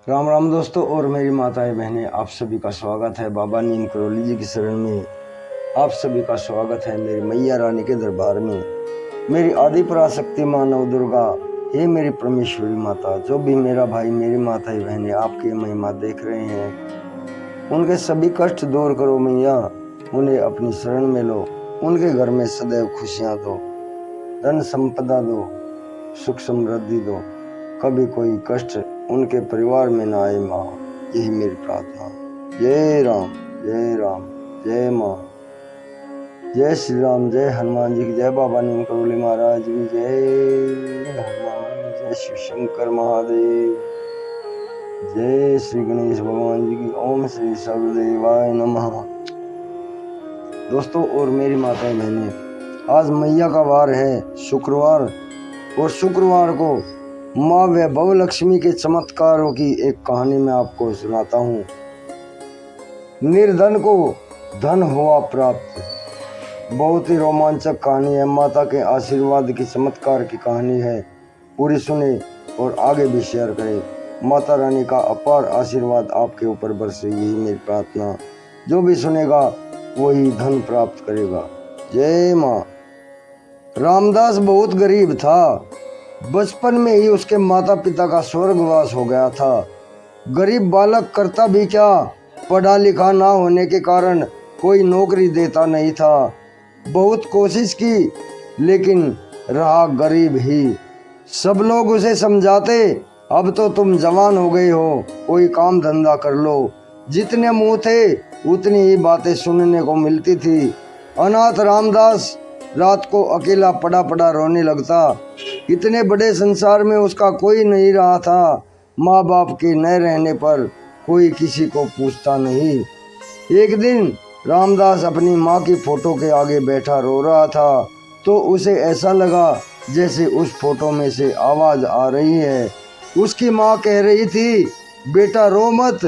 राम राम दोस्तों और मेरी माताएं बहनें, आप सभी का स्वागत है बाबा नीम करौली जी की शरण में। आप सभी का स्वागत है मेरी मैया रानी के दरबार में। मेरी आदि पराशक्ति माँ नव दुर्गा, हे मेरी परमेश्वरी माता, जो भी मेरा भाई मेरी माताएं बहनें आपकी महिमा देख रहे हैं, उनके सभी कष्ट दूर करो मैया। उन्हें अपनी शरण में लो, उनके घर में सदैव खुशियाँ दो, धन संपदा दो, सुख समृद्धि दो, कभी कोई कष्ट उनके परिवार में ना आए माँ। यही मेरी प्रार्थना। जय राम, जय राम, जय माँ, जय श्री राम, जय हनुमान जी की जय, बाबा नीम करौली महाराज की जय, हनुमान, जय शिव शंकर महादेव, जय श्री गणेश भगवान जी की, ओम श्री सर्वदेवाय नमः। दोस्तों और मेरी माताएं बहनें, आज मैया का वार है शुक्रवार, और शुक्रवार को माँ वैभव लक्ष्मी के चमत्कारों की एक कहानी मैं आपको सुनाता हूँ। निर्धन को धन हुआ प्राप्त। बहुत ही रोमांचक कहानी है, माता के आशीर्वाद की चमत्कार की कहानी है। पूरी सुने और आगे भी शेयर करें। माता रानी का अपार आशीर्वाद आपके ऊपर बरसे, यही मेरी प्रार्थना। जो भी सुनेगा वही धन प्राप्त करेगा। जय माँ। रामदास बहुत गरीब था। बचपन में ही उसके माता पिता का स्वर्गवास हो गया था। गरीब बालक करता भी क्या, पढ़ा लिखा ना होने के कारण कोई नौकरी देता नहीं था। बहुत कोशिश की लेकिन रहा गरीब ही। सब लोग उसे समझाते, अब तो तुम जवान हो गए हो, कोई काम धंधा कर लो। जितने मुंह थे उतनी ही बातें सुनने को मिलती थी। अनाथ रामदास रात को अकेला पड़ा पड़ा रोने लगता। इतने बड़े संसार में उसका कोई नहीं रहा था। माँ बाप के न रहने पर कोई किसी को पूछता नहीं। एक दिन रामदास अपनी माँ की फोटो के आगे बैठा रो रहा था, तो उसे ऐसा लगा जैसे उस फोटो में से आवाज़ आ रही है। उसकी माँ कह रही थी, बेटा रो मत,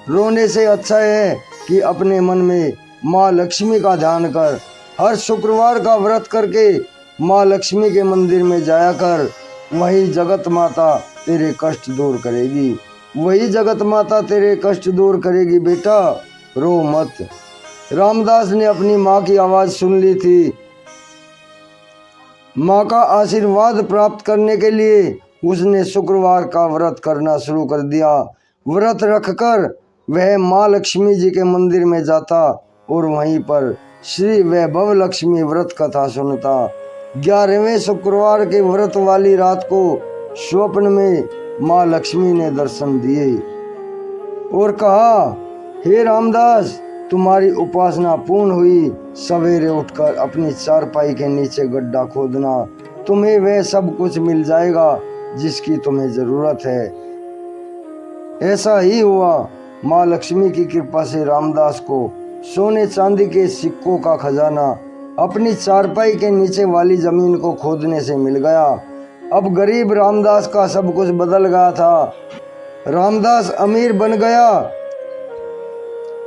रोने से अच्छा है कि अपने मन में माँ लक्ष्मी का ध्यान कर। हर शुक्रवार का व्रत करके माँ लक्ष्मी के मंदिर में जाया कर, वही जगत माता तेरे कष्ट दूर करेगी। वही जगत माता तेरे कष्ट दूर करेगी, बेटा रो मत। रामदास ने अपनी माँ की आवाज़ सुन ली थी। माँ का आशीर्वाद प्राप्त करने के लिए उसने शुक्रवार का व्रत करना शुरू कर दिया। व्रत रखकर वह माँ लक्ष्मी जी के मंदिर में जाता और वहीं पर श्री वैभव लक्ष्मी व्रत कथा सुनता। 11वें शुक्रवार के व्रत वाली रात को स्वप्न में माँ लक्ष्मी ने दर्शन दिए और कहा, हे रामदास, तुम्हारी उपासना पूर्ण हुई। सवेरे उठकर अपनी चारपाई के नीचे गड्ढा खोदना, तुम्हें वह सब कुछ मिल जाएगा जिसकी तुम्हें जरूरत है। ऐसा ही हुआ। माँ लक्ष्मी की कृपा से रामदास को सोने चांदी के सिक्कों का खजाना अपनी चारपाई के नीचे वाली जमीन को खोदने से मिल गया। अब गरीब रामदास का सब कुछ बदल गया था। रामदास अमीर बन गया।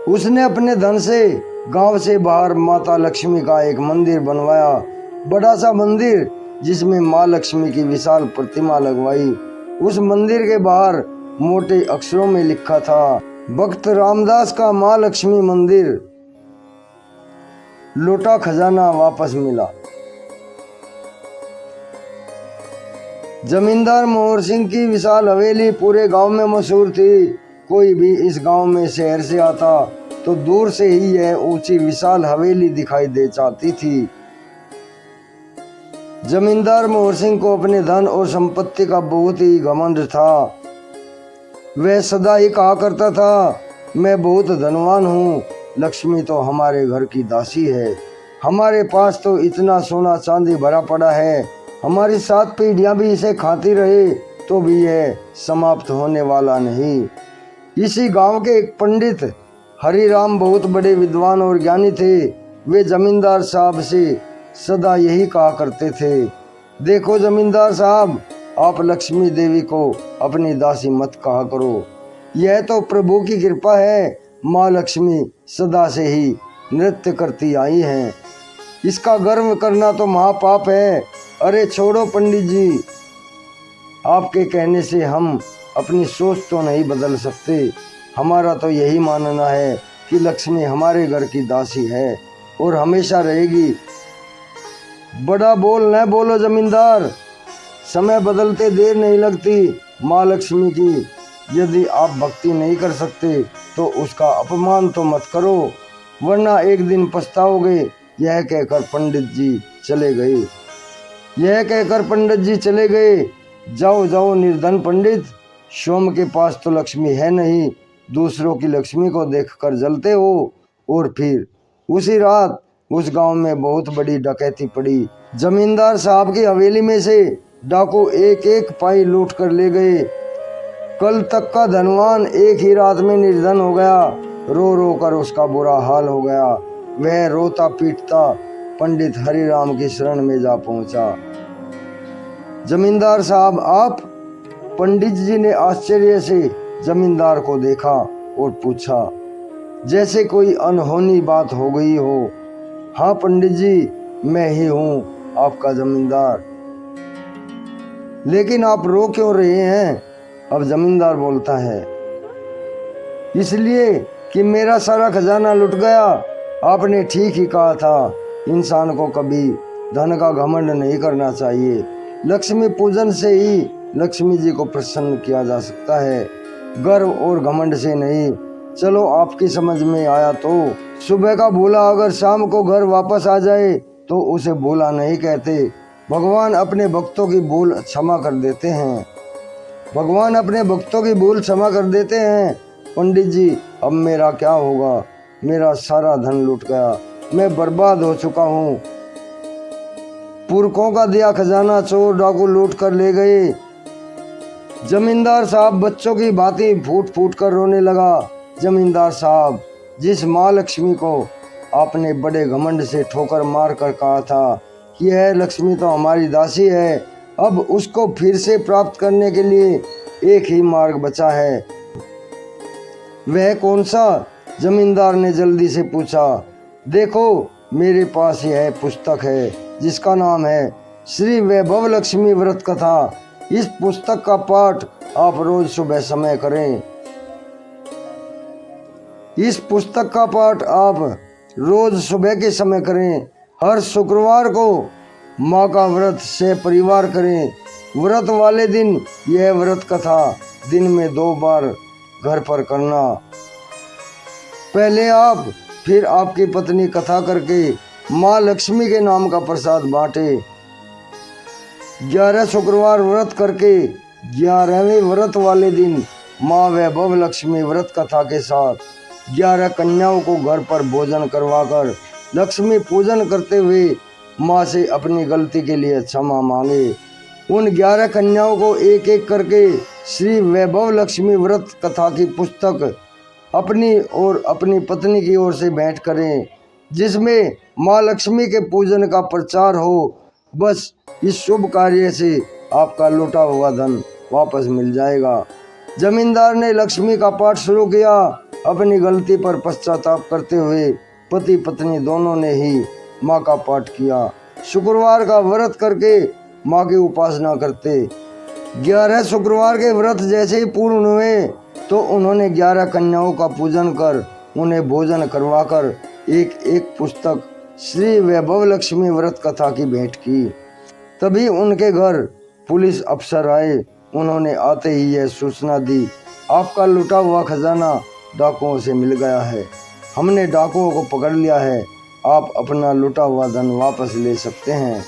उसने अपने धन से गांव से बाहर माता लक्ष्मी का एक मंदिर बनवाया, बड़ा सा मंदिर जिसमें माँ लक्ष्मी की विशाल प्रतिमा लगवाई। उस मंदिर के बाहर मोटे अक्षरों में लिखा था, भक्त रामदास का माँ लक्ष्मी मंदिर, लौटा खजाना वापस मिला। जमींदार मोहर सिंह की विशाल हवेली पूरे गांव में मशहूर थी। कोई भी इस गांव में शहर से आता तो दूर से ही यह ऊंची विशाल हवेली दिखाई दे जाती थी। जमींदार मोहर सिंह को अपने धन और संपत्ति का बहुत ही घमंड था। वह सदा ही कहा करता था, मैं बहुत धनवान हूँ, लक्ष्मी तो हमारे घर की दासी है। हमारे पास तो इतना सोना चांदी भरा पड़ा है, हमारी 7 पीढ़ियाँ भी इसे खाती रहे तो भी यह समाप्त होने वाला नहीं। इसी गांव के एक पंडित हरिराम बहुत बड़े विद्वान और ज्ञानी थे। वे जमींदार साहब से सदा यही कहा करते थे, देखो जमींदार साहब, आप लक्ष्मी देवी को अपनी दासी मत कहा करो, यह तो प्रभु की कृपा है। माँ लक्ष्मी सदा से ही नृत्य करती आई हैं, इसका गर्व करना तो महापाप है। अरे छोड़ो पंडित जी, आपके कहने से हम अपनी सोच तो नहीं बदल सकते। हमारा तो यही मानना है कि लक्ष्मी हमारे घर की दासी है और हमेशा रहेगी। बड़ा बोल न बोलो जमींदार, समय बदलते देर नहीं लगती। माँ लक्ष्मी की यदि आप भक्ति नहीं कर सकते तो उसका अपमान तो मत करो, वरना एक दिन पछताओगे। यह कहकर पंडित जी चले गए। जाओ जाओ निर्धन पंडित, सोम के पास तो लक्ष्मी है नहीं, दूसरों की लक्ष्मी को देखकर जलते हो। और फिर उसी रात उस गांव में बहुत बड़ी डकैती पड़ी। जमींदार साहब की हवेली में से डाकू एक एक पाई लूट कर ले गए। कल तक का धनवान एक ही रात में निर्धन हो गया। रो रो कर उसका बुरा हाल हो गया। वह रोता पीटता पंडित हरिराम की शरण में जा पहुंचा। जमींदार साहब आप? पंडित जी ने आश्चर्य से जमींदार को देखा और पूछा, जैसे कोई अनहोनी बात हो गई हो। हाँ पंडित जी, मैं ही हूँ आपका जमींदार। लेकिन आप रो क्यों रहे हैं? अब जमींदार बोलता है, इसलिए कि मेरा सारा खजाना लुट गया। आपने ठीक ही कहा था, इंसान को कभी धन का घमंड नहीं करना चाहिए। लक्ष्मी पूजन से ही लक्ष्मी जी को प्रसन्न किया जा सकता है, गर्व और घमंड से नहीं। चलो आपकी समझ में आया तो। सुबह का भूला अगर शाम को घर वापस आ जाए तो उसे भूला नहीं कहते। भगवान अपने भक्तों की भूल क्षमा कर देते हैं। पंडित जी, अब मेरा क्या होगा? मेरा सारा धन लूट गया, मैं बर्बाद हो चुका हूँ। पुरखों का दिया खजाना चोर डाकू लूट कर ले गए। जमींदार साहब बच्चों की भांति फूट फूट कर रोने लगा। जमींदार साहब, जिस माँ लक्ष्मी को आपने बड़े घमंड से ठोकर मार कर कहा था कि यह लक्ष्मी तो हमारी दासी है, अब उसको फिर से प्राप्त करने के लिए एक ही मार्ग बचा है। वह कौन सा? जमींदार ने जल्दी से पूछा। देखो, मेरे पास यह पुस्तक है जिसका नाम है श्री वैभव लक्ष्मी व्रत कथा। इस पुस्तक का पाठ आप रोज सुबह समय करें। हर शुक्रवार को माँ का व्रत से परिवार करें। व्रत वाले दिन यह व्रत कथा दिन में 2 बार घर पर करना। पहले आप, फिर आपकी पत्नी कथा करके माँ लक्ष्मी के नाम का प्रसाद बांटे। 11 शुक्रवार व्रत करके 11वें व्रत वाले दिन माँ वैभव लक्ष्मी व्रत कथा के साथ 11 कन्याओं को घर पर भोजन करवाकर लक्ष्मी पूजन करते हुए माँ से अपनी गलती के लिए क्षमा मांगे। उन 11 कन्याओं को एक एक करके श्री वैभव लक्ष्मी व्रत कथा की पुस्तक अपनी और अपनी पत्नी की ओर से भेंट करें, जिसमें माँ लक्ष्मी के पूजन का प्रचार हो। बस इस शुभ कार्य से आपका लूटा हुआ धन वापस मिल जाएगा। जमींदार ने लक्ष्मी का पाठ शुरू किया। अपनी गलती पर पश्चाताप करते हुए पति पत्नी दोनों ने ही माँ का पाठ किया। शुक्रवार का व्रत करके माँ की उपासना करते। 11 शुक्रवार के व्रत जैसे ही पूर्ण हुए तो उन्होंने 11 कन्याओं का पूजन कर उन्हें भोजन करवाकर एक एक पुस्तक श्री वैभव लक्ष्मी व्रत कथा की भेंट की। तभी उनके घर पुलिस अफसर आए। उन्होंने आते ही यह सूचना दी, आपका लूटा हुआ खजाना डाकुओं से मिल गया है। हमने डाकुओं को पकड़ लिया है, आप अपना लूटा हुआ धन वापस ले सकते हैं।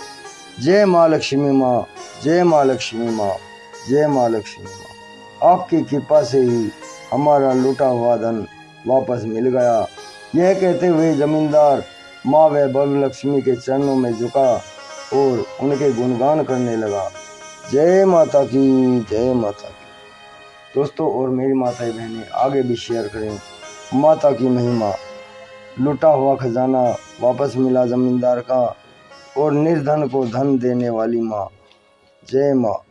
जय माँ लक्ष्मी माँ, जय माँ लक्ष्मी माँ, जय माँ लक्ष्मी माँ। आपकी कृपा से ही हमारा लूटा हुआ धन वापस मिल गया। यह कहते हुए जमींदार माँ वैभव लक्ष्मी के चरणों में झुका और उनके गुणगान करने लगा। जय माता की, जय माता की। दोस्तों और मेरी माताएं बहनें आगे भी शेयर करें माता की महिमा। लूटा हुआ खजाना वापस मिला जमींदार का और निर्धन को धन देने वाली माँ। जय माँ।